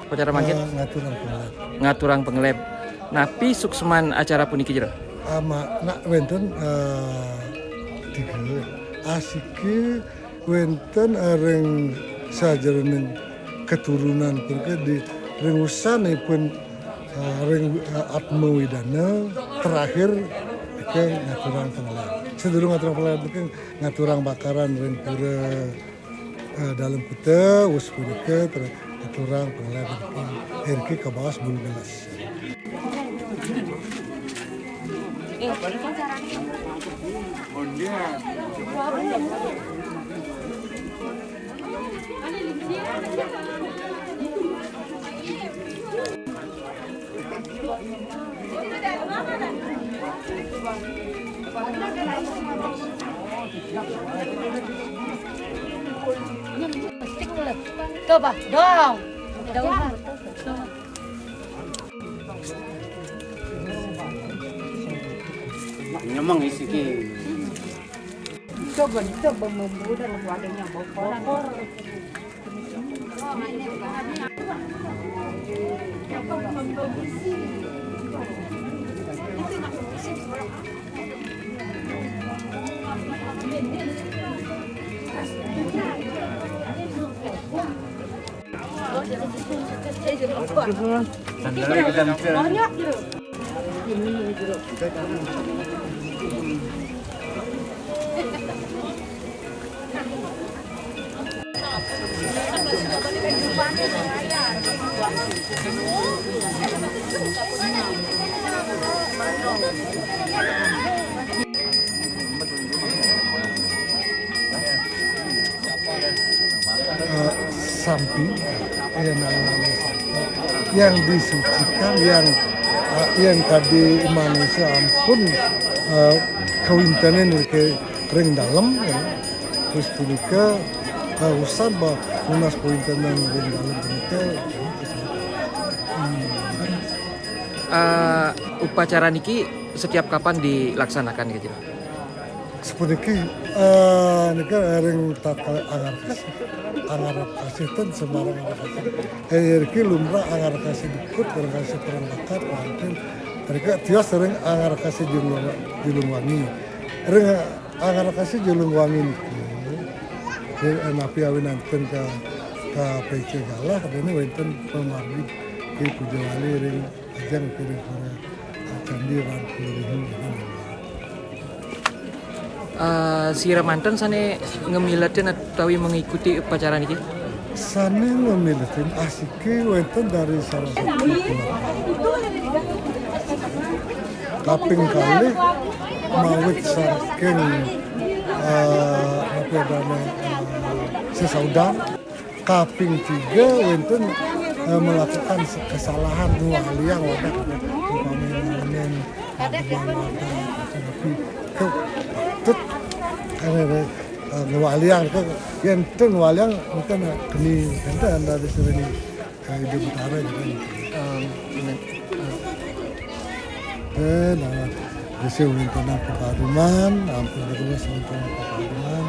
Acara mangkin ngaturang pengelep. Napi sukseman acara puniki jero. Nak wenten tiga asike wenten areng sajareng keturunan perke di rengusan pun areng Atma Widana terakhir ke ngaturang pengelep. Sedurung ngaturang pengelep ke ngaturang bakaran reng pura dalam kuta us punike ngaturang pengelep ke bawah 10 gelas. Coba dong. Nyemang isi ki. Coba membuat wadahnya bokor. Banyak Sampi yang disucikan yang tadi manusia ampun kawintanen ke ring dalam ya. Terus punika usan bah lunas kawintanen ring dalam punika Upacara niki setiap kapan dilaksanakan gitu? seperti nika ring tatkala angar kasih ten sembarang angar kasih erki lumrah angar kasih dikut angar kasih perangkat mungkin mereka tiwas sering angar kasih julung wangi ring angar kasih julung wangi niku napi awinanten ka PC galah dene wonten pemargi di Pujawali ring ajang piring para candi ran kulihin Si Ramanten sane ngemilatin atau mengikuti upacara niki? Sane ngemilatin asike wonten dari salah satu kaping kali mawit saking sesaudan kaping 3 wonten melakukan kesalahan nualiang wadah umpamanen tapi tut karena nualiang ke yang tu nualiang mungkin kini kan dari sini hidup utara gitu nah desa wintana Pekaruman ampun terus wintana Pekaruman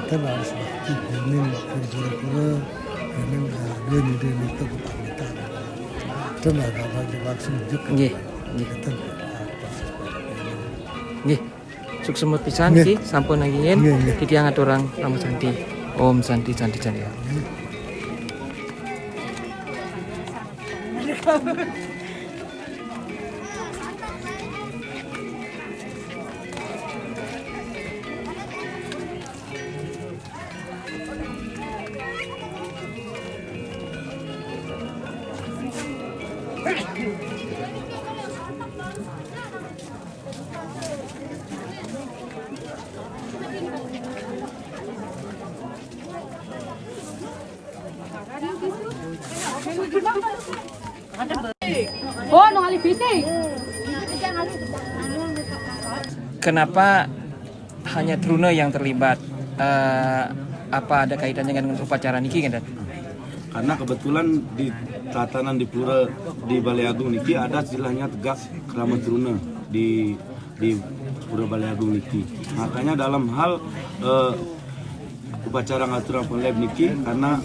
akan harus bakti kuning pura-pura kuning dua ni ke kita itu nak apa maksud juga nggih nggih sukses pisan ki sampun ngingin titiang aturang Ramo Santi Om Santi Santi Santi ya. Oh, nung alipiting. Kenapa hanya Truna yang terlibat? Apa ada kaitannya dengan upacara niki kan? Karena kebetulan di tatanan di Pura di Balai Agung niki ada istilahnya tegak Krama Truna di Pura Balai Agung niki. Makanya dalam hal upacara ngaturan pengleb niki, karena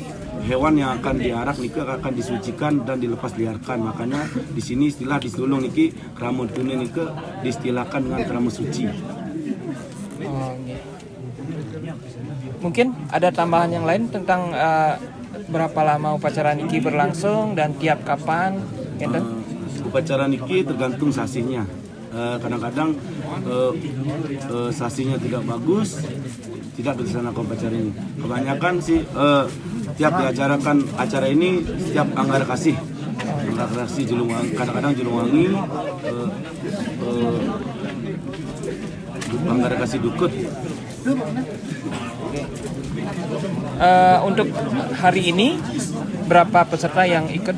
hewan yang akan diarak niki akan disucikan dan dilepas liarkan. Makanya di sini istilah di Sulung niki Krama Truna niki diistilahkan dengan Krama Suci. Oh, okay. Mungkin ada tambahan yang lain tentang berapa lama upacara niki berlangsung dan tiap kapan? Gitu? Upacara niki tergantung sasinya. Kadang-kadang sasinya tidak bagus, tidak dilaksanakan upacara ini. Kebanyakan sih tiap diacarakan acara ini setiap Anggara Kasih Julungwangi, kadang-kadang Julungwangi, Anggara Kasih Dukut. Untuk hari ini berapa peserta yang ikut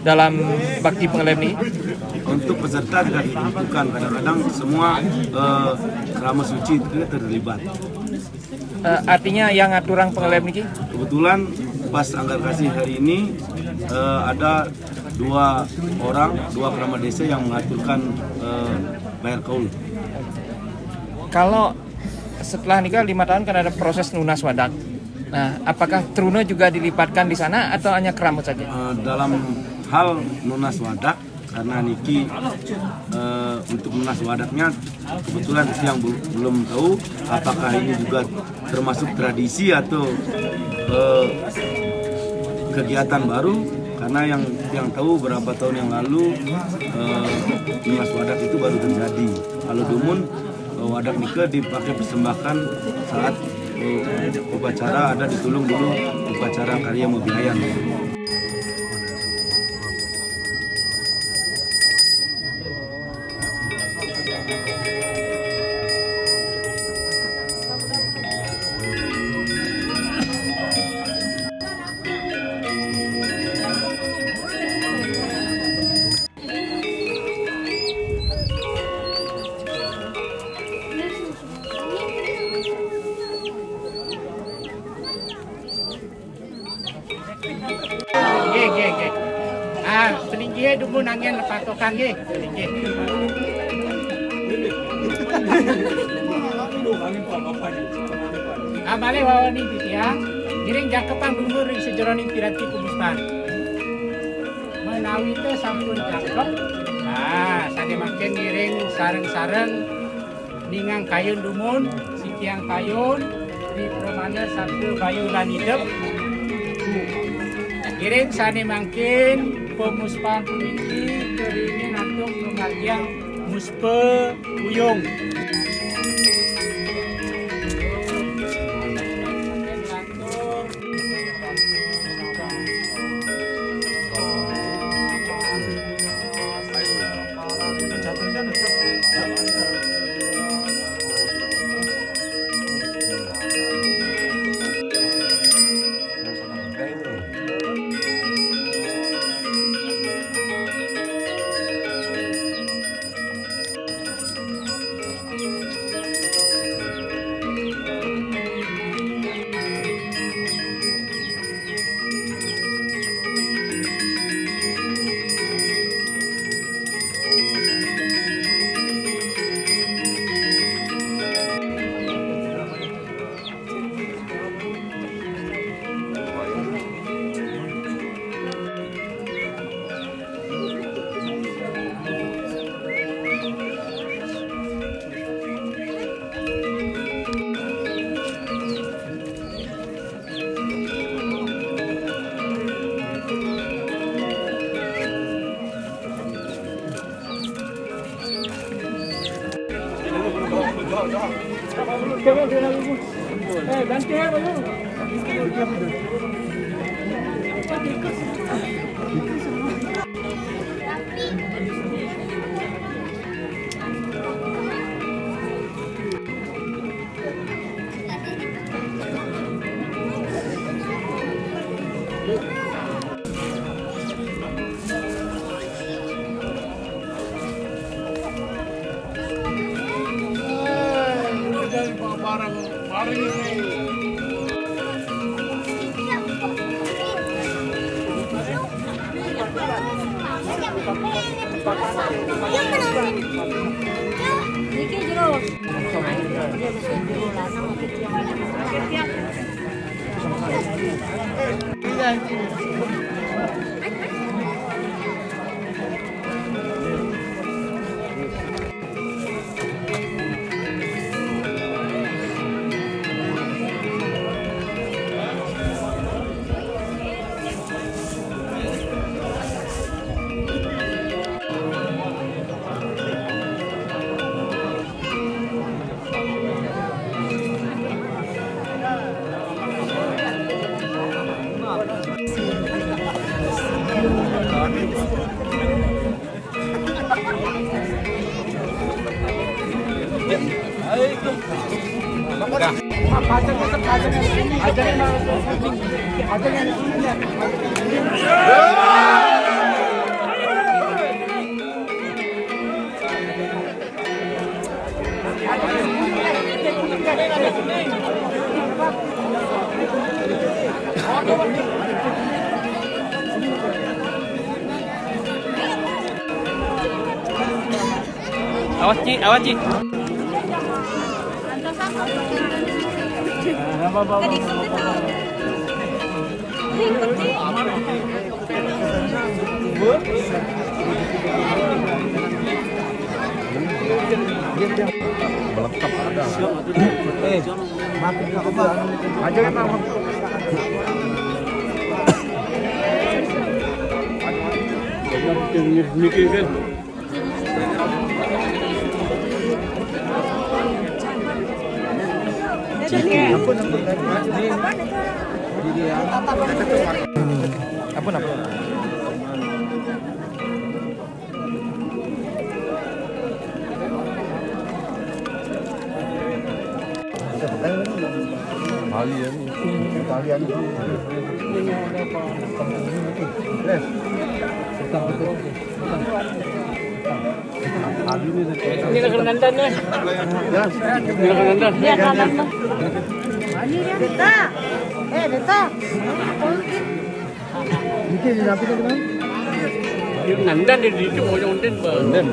dalam bakti pengleb ini? Untuk peserta tidak ditentukan, kadang-kadang semua Krama Suci itu terlibat. Artinya yang ngaturang pengleb niki? Kebetulan pas Anggara Kasih hari ini ada dua Krama Desa yang mengaturkan bayar kaul. Kalau setelah nikah 5 tahun kan ada proses lunas wadak. Nah, apakah Truna juga dilipatkan di sana atau hanya keramat saja? Dalam hal lunas wadak, karena niki untuk lunas wadaknya kebetulan itu yang belum tahu apakah ini juga termasuk tradisi atau kegiatan baru, karena yang tahu berapa tahun yang lalu lunas wadak itu baru terjadi. Kalau dumun wadak nikah dipakai persembahkan saat upacara ada di Tulung dulu, upacara karya Mobiayan. Nggih. Selingkih dulu nangin patokan nggih, selingkih. Bale wawani titiang, giring jangkepan gugur ring sejeroning piranti kumustan. Menawi teh sampun jangkep. Nah, sade makin giring sareng-sareng ningang kayun dumun, sikiang kayun, di permana sabtu bayu lan hidup. Giring sane mangkin pemuspan puniki keringin antung numargiang muspe uyung. Awas Ci, awas Ci. Ampun, ampun. Ini Nandan nih. Nandan. Iya, Nandan. Beta. Beta. Nandan di situ mau nyonten bang.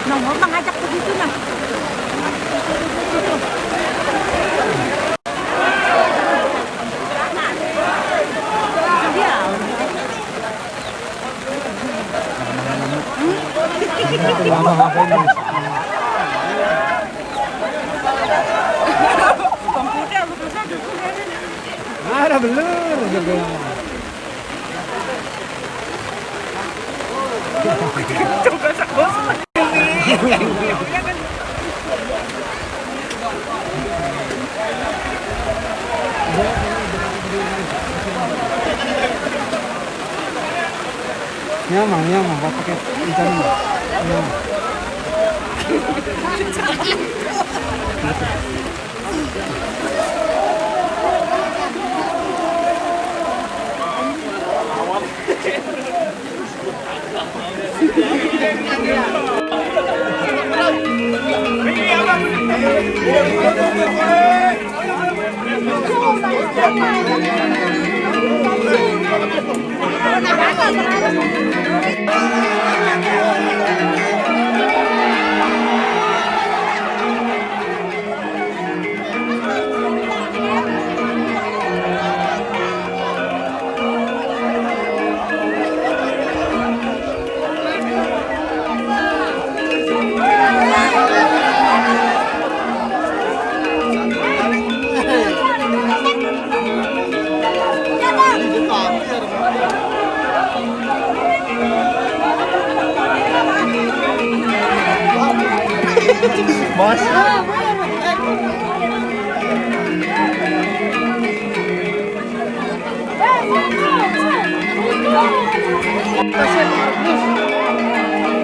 Nomor mengajak begitu nah. Ada belum? Nyamang, pakai ikan ini. Nyamang.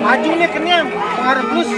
Maju nih kenyang, pengaruh plus.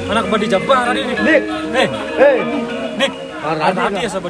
Anak Badi Jabar tadi nih. Nik. Nik. Hati-hati ya sama